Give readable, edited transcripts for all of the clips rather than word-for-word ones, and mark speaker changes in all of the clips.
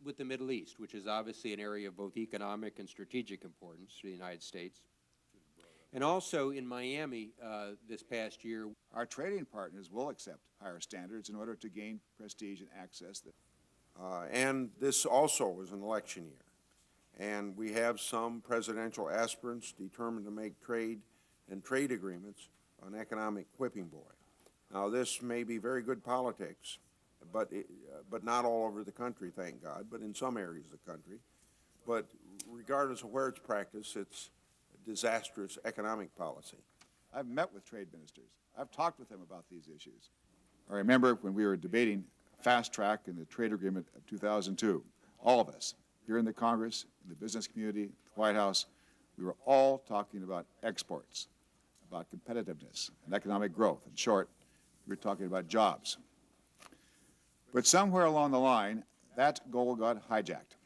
Speaker 1: with the Middle East, which is obviously an area of both economic and strategic importance to the United States. And also in Miami this past year.
Speaker 2: Our trading partners will accept higher standards in order to gain prestige and access.
Speaker 3: And this also was an election year. And we have some presidential aspirants determined to make trade and trade agreements an economic whipping boy. Now, this may be very good politics, but not all over the country, thank God, but in some areas of the country. But regardless of where it's practiced, it's disastrous economic policy.
Speaker 2: I've met with trade ministers. I've talked with them about these issues. I remember when we were debating fast track in the trade agreement of 2002, all of us here in the Congress, in the business community, the White House, we were all talking about exports, about competitiveness and economic growth. In short, we were talking about jobs. But somewhere along the line, that goal got hijacked.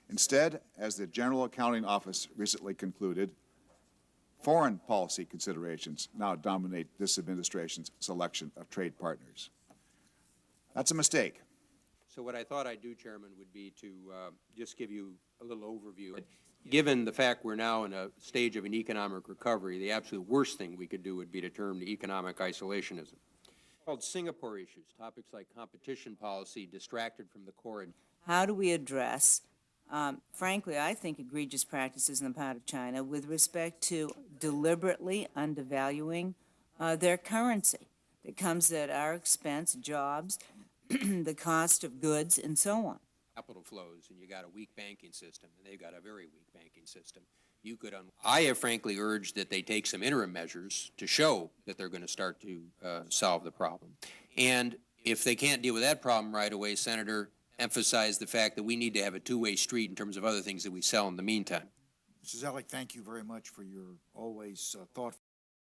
Speaker 2: Instead, as the General Accounting Office recently concluded, foreign policy considerations now dominate this administration's selection of trade partners. That's a mistake.
Speaker 1: So what I thought I'd do, Chairman, would be to just give you a little overview. Given the fact we're now in a stage of an economic recovery, the absolute worst thing we could do would be to turn to economic isolationism. Called Singapore issues, topics like competition policy distracted from the core.
Speaker 4: How do we address, frankly, I think egregious practices on the part of China with respect to deliberately undervaluing their currency that comes at our expense, jobs, the cost of goods, and so on.
Speaker 1: Capital flows, and you got a weak banking system, and they've got a very weak banking system. You could, I have frankly urged that they take some interim measures to show that they're going to start to solve the problem. And if they can't deal with that problem right away, Senator, emphasize the fact that we need to have a two-way street in terms of other things that we sell in the meantime.
Speaker 5: Mr. Zoellick, thank you very much for your always thoughtful